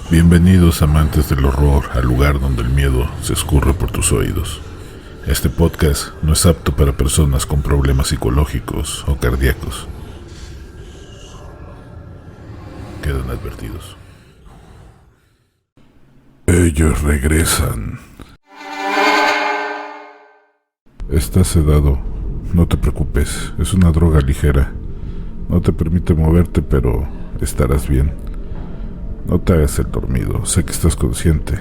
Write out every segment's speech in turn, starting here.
Bienvenidos amantes del horror al lugar donde el miedo se escurre por tus oídos. Este podcast no es apto para personas con problemas psicológicos o cardíacos. Quedan advertidos. Ellos regresan. Estás sedado. No te preocupes, es una droga ligera. No te permite moverte, pero estarás bien. No te hagas el dormido, sé que estás consciente,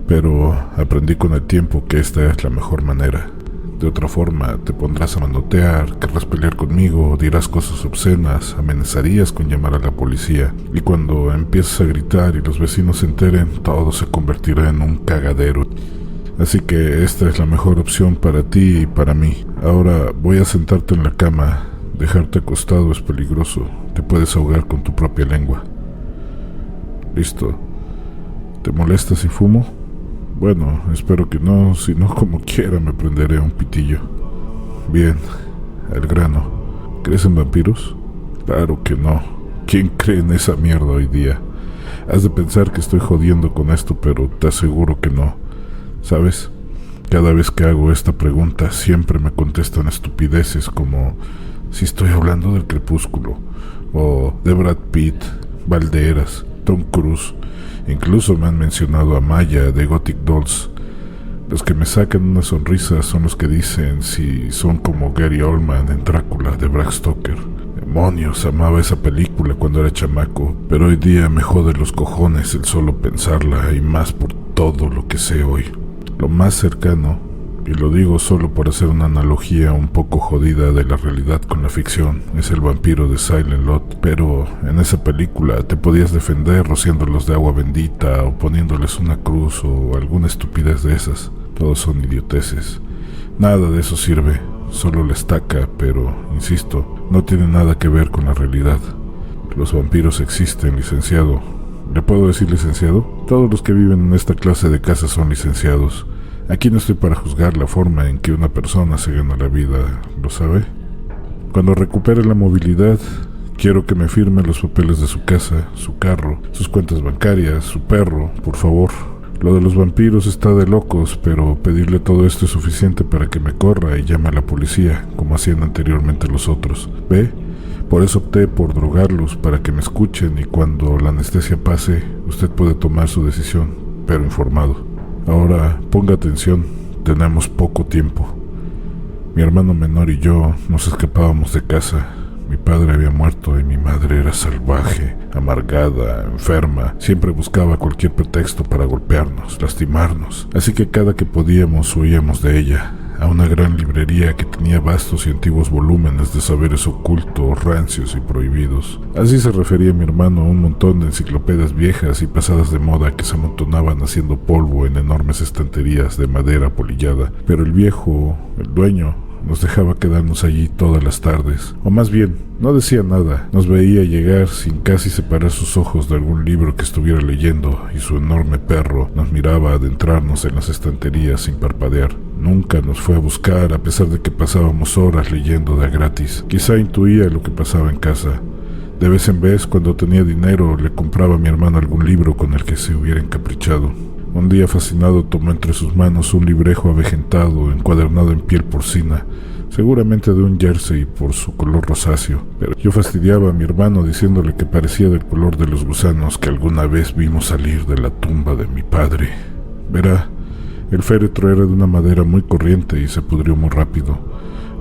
pero aprendí con el tiempo que esta es la mejor manera. De otra forma, te pondrás a manotear, querrás pelear conmigo, dirás cosas obscenas, amenazarías con llamar a la policía, y cuando empieces a gritar y los vecinos se enteren, todo se convertirá en un cagadero. Así que esta es la mejor opción para ti y para mí. Ahora voy a sentarte en la cama. Dejarte acostado es peligroso, te puedes ahogar con tu propia lengua. Listo. ¿Te molesta si fumo? Bueno, espero que no, si no como quiera me prenderé un pitillo. Bien, al grano. ¿Crees en vampiros? Claro que no. ¿Quién cree en esa mierda hoy día? Has de pensar que estoy jodiendo con esto, pero te aseguro que no. ¿Sabes? Cada vez que hago esta pregunta siempre me contestan estupideces como si estoy hablando del Crepúsculo, o de Brad Pitt, Valderas, Tom Cruise. Incluso me han mencionado a Maya de Gothic Dolls. Los que me sacan una sonrisa son los que dicen si son como Gary Oldman en Drácula de Bram Stoker. Demonios, amaba esa película cuando era chamaco, pero hoy día me jode los cojones el solo pensarla, y más por todo lo que sé hoy. Lo más cercano, y lo digo solo por hacer una analogía un poco jodida de la realidad con la ficción, es el vampiro de Silent Lot, pero en esa película te podías defender rociándolos de agua bendita o poniéndoles una cruz o alguna estupidez de esas. Todos son idioteces. Nada de eso sirve, solo la estaca, pero, insisto, no tiene nada que ver con la realidad. Los vampiros existen, licenciado. ¿Le puedo decir licenciado? Todos los que viven en esta clase de casas son licenciados. Aquí no estoy para juzgar la forma en que una persona se gana la vida, ¿lo sabe? Cuando recupere la movilidad, quiero que me firme los papeles de su casa, su carro, sus cuentas bancarias, su perro, por favor. Lo de los vampiros está de locos, pero pedirle todo esto es suficiente para que me corra y llame a la policía, como hacían anteriormente los otros. ¿Ve? Por eso opté por drogarlos, para que me escuchen, y cuando la anestesia pase, usted puede tomar su decisión, pero informado. Ahora, ponga atención, tenemos poco tiempo. Mi hermano menor y yo nos escapábamos de casa. Mi padre había muerto y mi madre era salvaje, amargada, enferma. Siempre buscaba cualquier pretexto para golpearnos, lastimarnos. Así que cada que podíamos huíamos de ella, a una gran librería que tenía vastos y antiguos volúmenes de saberes ocultos, rancios y prohibidos. Así se refería mi hermano a un montón de enciclopedias viejas y pasadas de moda que se amontonaban haciendo polvo en enormes estanterías de madera polillada. Pero el viejo, el dueño, nos dejaba quedarnos allí todas las tardes, o más bien, no decía nada. Nos veía llegar sin casi separar sus ojos de algún libro que estuviera leyendo, y su enorme perro nos miraba adentrarnos en las estanterías sin parpadear. Nunca nos fue a buscar, a pesar de que pasábamos horas leyendo de a gratis. Quizá intuía lo que pasaba en casa. De vez en vez, cuando tenía dinero, le compraba a mi hermano algún libro con el que se hubiera encaprichado. Un día, fascinado, tomó entre sus manos un librejo avejentado, encuadernado en piel porcina, seguramente de un jersey por su color rosáceo, pero yo fastidiaba a mi hermano diciéndole que parecía del color de los gusanos que alguna vez vimos salir de la tumba de mi padre. Verá, el féretro era de una madera muy corriente y se pudrió muy rápido.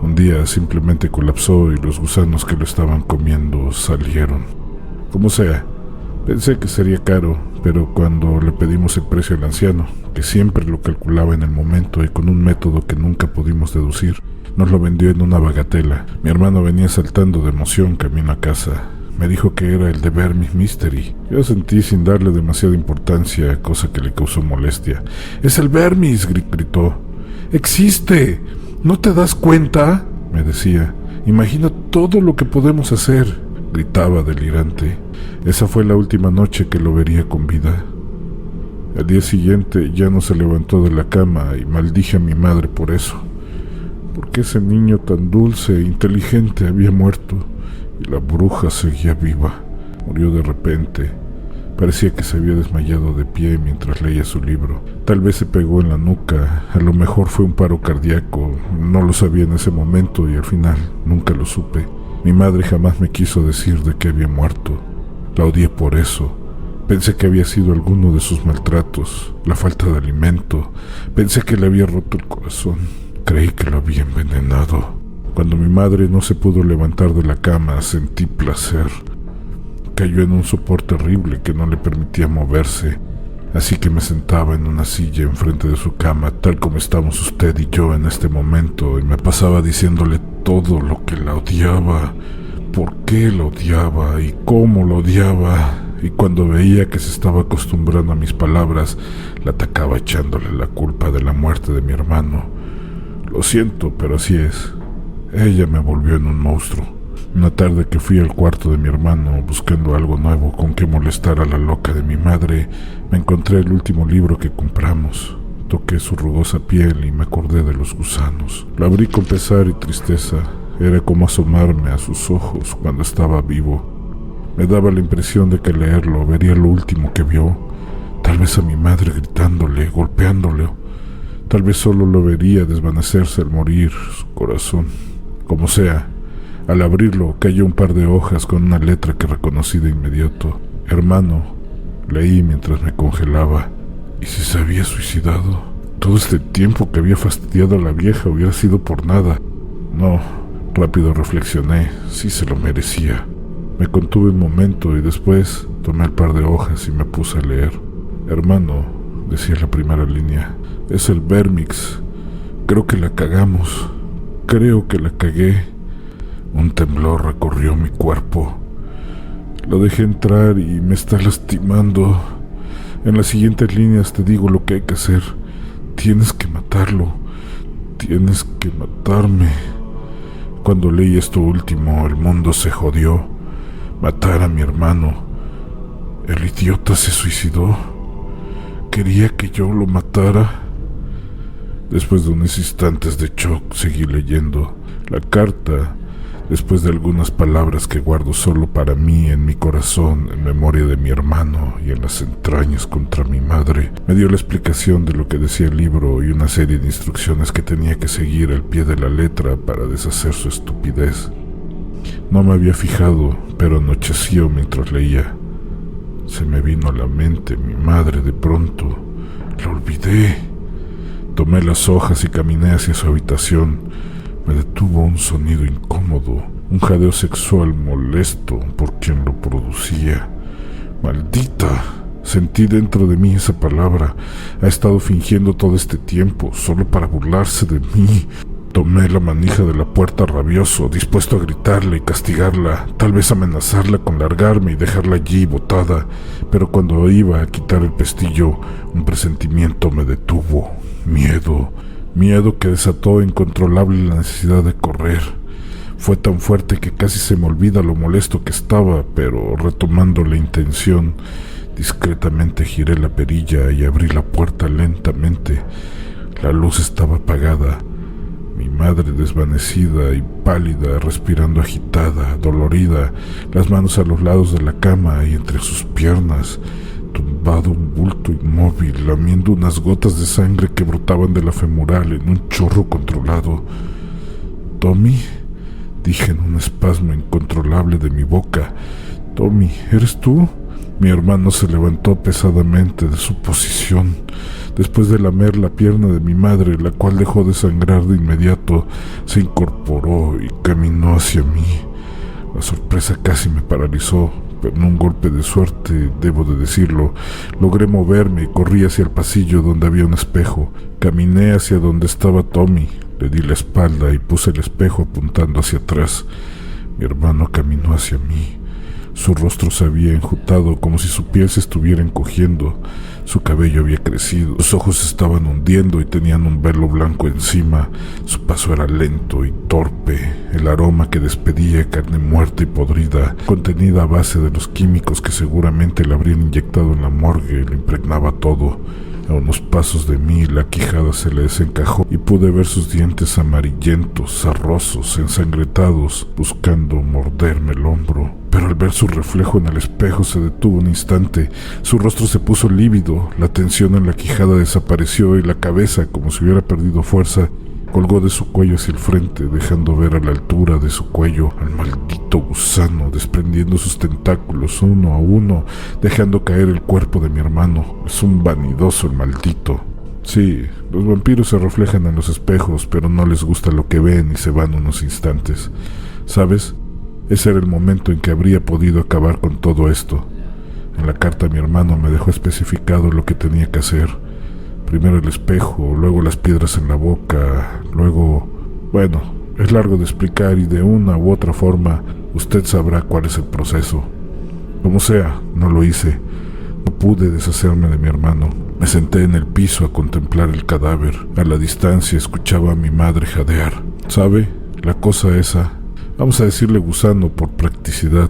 Un día simplemente colapsó y los gusanos que lo estaban comiendo salieron. Como sea, pensé que sería caro, pero cuando le pedimos el precio al anciano, que siempre lo calculaba en el momento y con un método que nunca pudimos deducir, nos lo vendió en una bagatela. Mi hermano venía saltando de emoción camino a casa. Me dijo que era el de Vermis Mystery. Yo sentí sin darle demasiada importancia, cosa que le causó molestia. «¡Es el Vermis!», gritó. «¡Existe! ¿No te das cuenta?», me decía. «Imagina todo lo que podemos hacer», gritaba delirante. Esa fue la última noche que lo vería con vida. Al día siguiente ya no se levantó de la cama y maldije a mi madre por eso. Porque ese niño tan dulce e inteligente había muerto y la bruja seguía viva. Murió de repente. Parecía que se había desmayado de pie mientras leía su libro. Tal vez se pegó en la nuca, a lo mejor fue un paro cardíaco, no lo sabía en ese momento y al final nunca lo supe. Mi madre jamás me quiso decir de que había muerto. La odié por eso. Pensé que había sido alguno de sus maltratos, la falta de alimento. Pensé que le había roto el corazón. Creí que lo había envenenado. Cuando mi madre no se pudo levantar de la cama, sentí placer. Cayó en un sopor terrible que no le permitía moverse, así que me sentaba en una silla enfrente de su cama, tal como estamos usted y yo en este momento, y me pasaba diciéndole todo lo que la odiaba, por qué la odiaba y cómo la odiaba. Y cuando veía que se estaba acostumbrando a mis palabras, la atacaba echándole la culpa de la muerte de mi hermano. Lo siento, pero así es. Ella me volvió en un monstruo. Una tarde que fui al cuarto de mi hermano buscando algo nuevo con que molestar a la loca de mi madre, me encontré el último libro que compramos. Toqué su rugosa piel y me acordé de los gusanos. Lo abrí con pesar y tristeza. Era como asomarme a sus ojos cuando estaba vivo. Me daba la impresión de que leerlo vería lo último que vio. Tal vez a mi madre gritándole, golpeándole. Tal vez solo lo vería desvanecerse al morir su corazón. Como sea, al abrirlo cayó un par de hojas con una letra que reconocí de inmediato. Hermano, leí mientras me congelaba. ¿Y si se había suicidado? Todo este tiempo que había fastidiado a la vieja hubiera sido por nada. No, rápido reflexioné, sí se lo merecía. Me contuve un momento y después tomé el par de hojas y me puse a leer. Hermano, decía la primera línea, es el Vermix. Creo que la cagamos. Creo que la cagué. Un temblor recorrió mi cuerpo. Lo dejé entrar y me está lastimando. En las siguientes líneas te digo lo que hay que hacer. Tienes que matarlo. Tienes que matarme. Cuando leí esto último, el mundo se jodió. Matar a mi hermano. El idiota se suicidó. Quería que yo lo matara. Después de unos instantes de shock, seguí leyendo. La carta, después de algunas palabras que guardo solo para mí en mi corazón, en memoria de mi hermano y en las entrañas contra mi madre, me dio la explicación de lo que decía el libro y una serie de instrucciones que tenía que seguir al pie de la letra para deshacer su estupidez. No me había fijado, pero anocheció mientras leía. Se me vino a la mente mi madre de pronto. La olvidé. Tomé las hojas y caminé hacia su habitación. Me detuvo un sonido incómodo, un jadeo sexual molesto por quien lo producía. ¡Maldita! Sentí dentro de mí esa palabra. Ha estado fingiendo todo este tiempo, solo para burlarse de mí. Tomé la manija de la puerta rabioso, dispuesto a gritarle y castigarla, tal vez amenazarla con largarme y dejarla allí botada, pero cuando iba a quitar el pestillo, un presentimiento me detuvo. Miedo que desató incontrolable la necesidad de correr. Fue tan fuerte que casi se me olvida lo molesto que estaba, pero retomando la intención, discretamente giré la perilla y abrí la puerta lentamente. La luz estaba apagada. Mi madre desvanecida y pálida, respirando agitada, dolorida, las manos a los lados de la cama y entre sus piernas, tumbado un bulto inmóvil, lamiendo unas gotas de sangre que brotaban de la femoral en un chorro controlado. «Tommy», dije en un espasmo incontrolable de mi boca. «Tommy, ¿eres tú?» Mi hermano se levantó pesadamente de su posición. Después de lamer la pierna de mi madre, la cual dejó de sangrar de inmediato, se incorporó y caminó hacia mí. La sorpresa casi me paralizó, pero en un golpe de suerte, debo de decirlo, logré moverme y corrí hacia el pasillo donde había un espejo. Caminé hacia donde estaba Tommy, le di la espalda y puse el espejo apuntando hacia atrás. Mi hermano caminó hacia mí. Su rostro se había enjutado como si su piel se estuviera encogiendo. Su cabello había crecido, sus ojos se estaban hundiendo y tenían un velo blanco encima. Su paso era lento y torpe. El aroma que despedía, carne muerta y podrida, contenida a base de los químicos que seguramente le habrían inyectado en la morgue, le impregnaba todo. A unos pasos de mí la quijada se le desencajó y pude ver sus dientes amarillentos, zarrosos, ensangrentados, buscando morderme el hombro. Pero al ver su reflejo en el espejo se detuvo un instante. Su rostro se puso lívido, la tensión en la quijada desapareció y la cabeza, como si hubiera perdido fuerza, colgó de su cuello hacia el frente, dejando ver a la altura de su cuello al maldito gusano, desprendiendo sus tentáculos uno a uno, dejando caer el cuerpo de mi hermano. Es un vanidoso el maldito. Sí, los vampiros se reflejan en los espejos, pero no les gusta lo que ven y se van unos instantes. ¿Sabes? Ese era el momento en que habría podido acabar con todo esto. En la carta mi hermano me dejó especificado lo que tenía que hacer. Primero el espejo, luego las piedras en la boca, luego... Bueno, es largo de explicar y de una u otra forma usted sabrá cuál es el proceso. Como sea, no lo hice. No pude deshacerme de mi hermano. Me senté en el piso a contemplar el cadáver. A la distancia escuchaba a mi madre jadear. ¿Sabe? La cosa esa, vamos a decirle gusano por practicidad,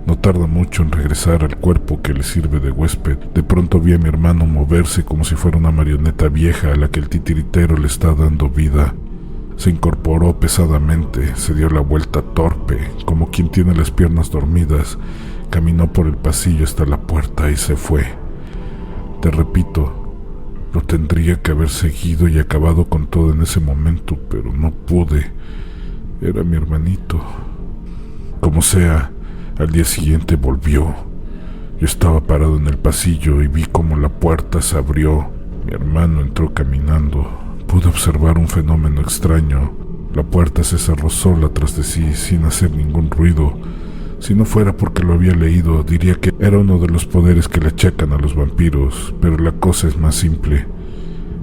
no tarda mucho en regresar al cuerpo que le sirve de huésped. De pronto vi a mi hermano moverse como si fuera una marioneta vieja a la que el titiritero le está dando vida. Se incorporó pesadamente, se dio la vuelta torpe, como quien tiene las piernas dormidas, caminó por el pasillo hasta la puerta y se fue. Te repito, lo tendría que haber seguido y acabado con todo en ese momento, pero no pude. Era mi hermanito. Como sea, al día siguiente volvió. Yo estaba parado en el pasillo y vi cómo la puerta se abrió. Mi hermano entró caminando. Pude observar un fenómeno extraño. La puerta se cerró sola tras de sí, sin hacer ningún ruido. Si no fuera porque lo había leído, diría que era uno de los poderes que le achacan a los vampiros, pero la cosa es más simple.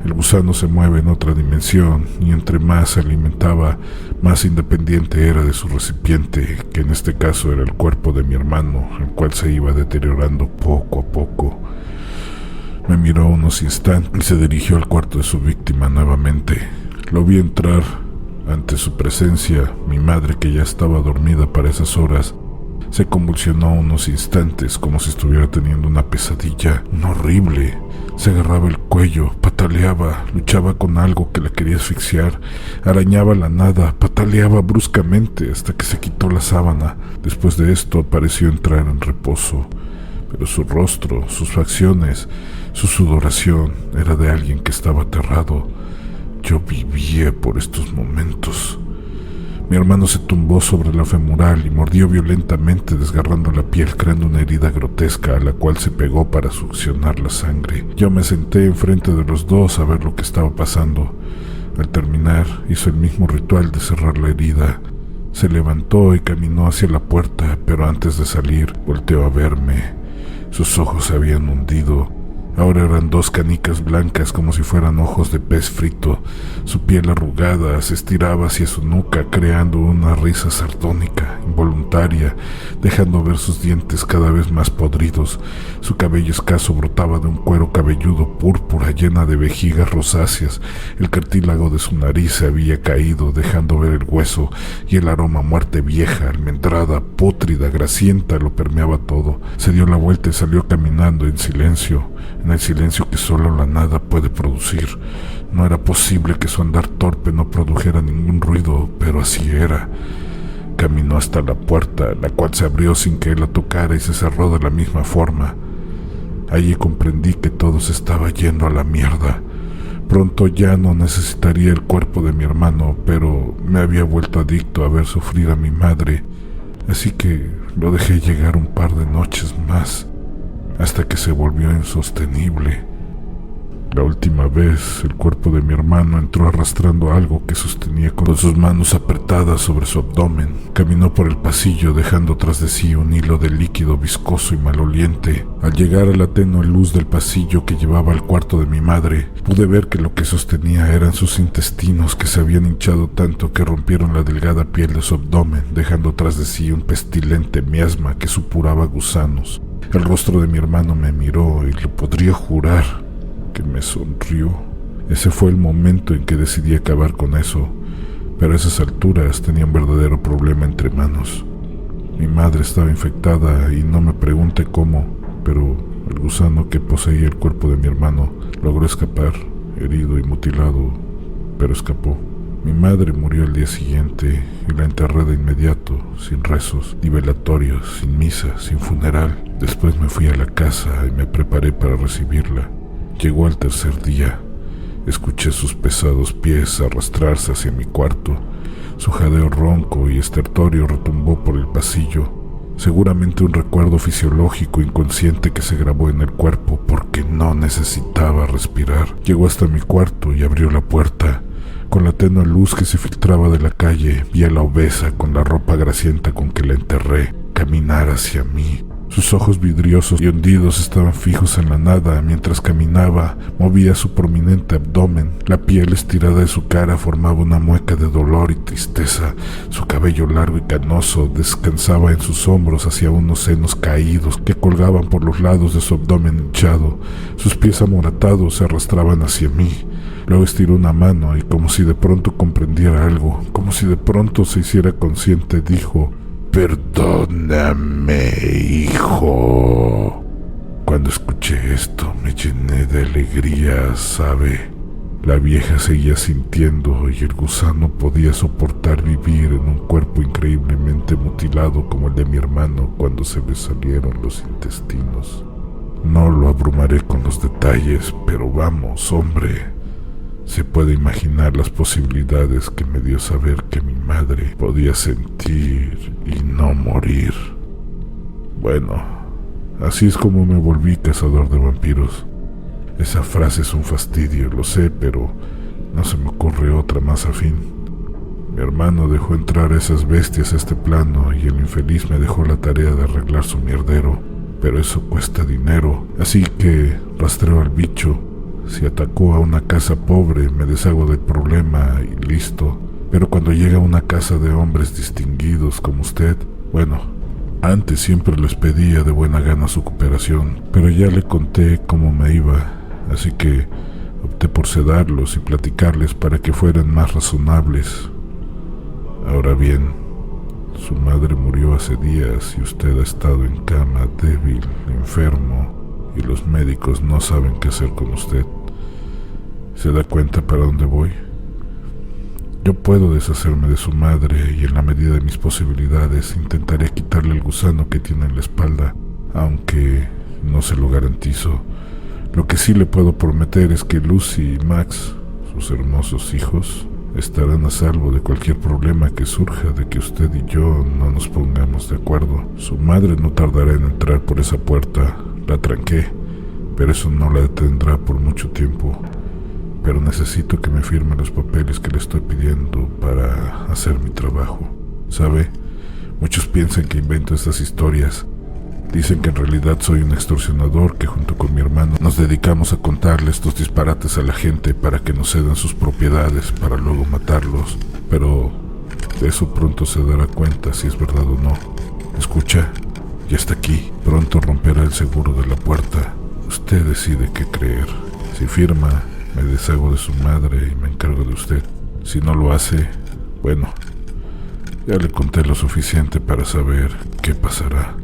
El gusano se mueve en otra dimensión, y entre más se alimentaba, más independiente era de su recipiente, que en este caso era el cuerpo de mi hermano, el cual se iba deteriorando poco a poco. Me miró unos instantes y se dirigió al cuarto de su víctima nuevamente. Lo vi entrar. Ante su presencia, mi madre, que ya estaba dormida para esas horas, se convulsionó unos instantes como si estuviera teniendo una pesadilla horrible. Se agarraba el cuello, pataleaba, luchaba con algo que la quería asfixiar, arañaba la nada, pataleaba bruscamente hasta que se quitó la sábana. Después de esto pareció entrar en reposo, pero su rostro, sus facciones, su sudoración era de alguien que estaba aterrado. Yo vivía por estos momentos. Mi hermano se tumbó sobre la femoral y mordió violentamente, desgarrando la piel, creando una herida grotesca a la cual se pegó para succionar la sangre. Yo me senté enfrente de los dos a ver lo que estaba pasando. Al terminar, hizo el mismo ritual de cerrar la herida. Se levantó y caminó hacia la puerta, pero antes de salir, volteó a verme. Sus ojos se habían hundido. Ahora eran dos canicas blancas como si fueran ojos de pez frito. Su piel arrugada se estiraba hacia su nuca, creando una risa sardónica, involuntaria, dejando ver sus dientes cada vez más podridos. Su cabello escaso brotaba de un cuero cabelludo púrpura llena de vejigas rosáceas. El cartílago de su nariz se había caído, dejando ver el hueso, y el aroma a muerte vieja, almendrada, pútrida, grasienta lo permeaba todo. Se dio la vuelta y salió caminando en silencio. En el silencio que solo la nada puede producir. No era posible que su andar torpe no produjera ningún ruido, pero así era. Caminó hasta la puerta, la cual se abrió sin que él la tocara y se cerró de la misma forma. Allí comprendí que todo se estaba yendo a la mierda. Pronto ya no necesitaría el cuerpo de mi hermano, pero me había vuelto adicto a ver sufrir a mi madre, así que lo dejé llegar un par de noches más, hasta que se volvió insostenible. La última vez, el cuerpo de mi hermano entró arrastrando algo que sostenía con sus manos apretadas sobre su abdomen. Caminó por el pasillo, dejando tras de sí un hilo de líquido viscoso y maloliente. Al llegar a la tenue luz del pasillo que llevaba al cuarto de mi madre, pude ver que lo que sostenía eran sus intestinos, que se habían hinchado tanto que rompieron la delgada piel de su abdomen, dejando tras de sí un pestilente miasma que supuraba gusanos. El rostro de mi hermano me miró y lo podría jurar que me sonrió. Ese fue el momento en que decidí acabar con eso, pero a esas alturas tenía un verdadero problema entre manos. Mi madre estaba infectada y no me pregunte cómo, pero El gusano que poseía el cuerpo de mi hermano logró escapar, herido y mutilado, pero escapó. Mi madre murió al día siguiente y la enterré de inmediato, sin rezos, ni velatorios, sin misa, sin funeral. Después me fui a la casa y me preparé para recibirla. Llegó al tercer día. Escuché sus pesados pies arrastrarse hacia mi cuarto. Su jadeo ronco y estertorio retumbó por el pasillo. Seguramente un recuerdo fisiológico inconsciente que se grabó en el cuerpo porque no necesitaba respirar. Llegó hasta mi cuarto y abrió la puerta. Con la tenue luz que se filtraba de la calle, vi a la obesa con la ropa grasienta con que la enterré caminar hacia mí. Sus ojos vidriosos y hundidos estaban fijos en la nada. Mientras caminaba, movía su prominente abdomen. La piel estirada de su cara formaba una mueca de dolor y tristeza. Su cabello largo y canoso descansaba en sus hombros hacia unos senos caídos que colgaban por los lados de su abdomen hinchado. Sus pies amoratados se arrastraban hacia mí. Luego estiró una mano y, como si de pronto comprendiera algo, como si de pronto se hiciera consciente, dijo: «Perdóname, hijo». Cuando escuché esto me llené de alegría, ¿sabe? La vieja seguía sintiendo y el gusano podía soportar vivir en un cuerpo increíblemente mutilado como el de mi hermano cuando se le salieron los intestinos. No lo abrumaré con los detalles, pero vamos, hombre. Se puede imaginar las posibilidades que me dio saber que mi madre podía sentir y no morir. Bueno, así es como me volví cazador de vampiros. Esa frase es un fastidio, lo sé, pero no se me ocurre otra más afín. Mi hermano dejó entrar a esas bestias a este plano y el infeliz me dejó la tarea de arreglar su mierdero, pero eso cuesta dinero, así que rastreo al bicho. Si atacó a una casa pobre, me deshago del problema y listo. Pero cuando llega a una casa de hombres distinguidos como usted, bueno, antes siempre les pedía de buena gana su cooperación, pero ya le conté cómo me iba, así que opté por sedarlos y platicarles para que fueran más razonables. Ahora bien, su madre murió hace días y usted ha estado en cama, débil, enfermo, y los médicos no saben qué hacer con usted. ¿Se da cuenta para dónde voy? Yo puedo deshacerme de su madre y en la medida de mis posibilidades intentaré quitarle el gusano que tiene en la espalda, aunque no se lo garantizo. Lo que sí le puedo prometer es que Lucy y Max, sus hermosos hijos, estarán a salvo de cualquier problema que surja de que usted y yo no nos pongamos de acuerdo. Su madre no tardará en entrar por esa puerta. La tranqué, pero eso no la detendrá por mucho tiempo. Pero necesito que me firme los papeles que le estoy pidiendo para hacer mi trabajo. ¿Sabe? Muchos piensan que invento estas historias. Dicen que en realidad soy un extorsionador que junto con mi hermano nos dedicamos a contarle estos disparates a la gente para que nos cedan sus propiedades para luego matarlos. Pero de eso pronto se dará cuenta si es verdad o no. Escucha, ya está aquí. Pronto romperá el seguro de la puerta. Usted decide qué creer. Si firma, me deshago de su madre y me encargo de usted. Si no lo hace, bueno, ya le conté lo suficiente para saber qué pasará.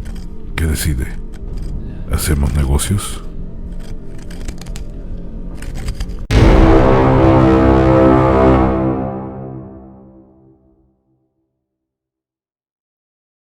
¿Qué decide? ¿Hacemos negocios?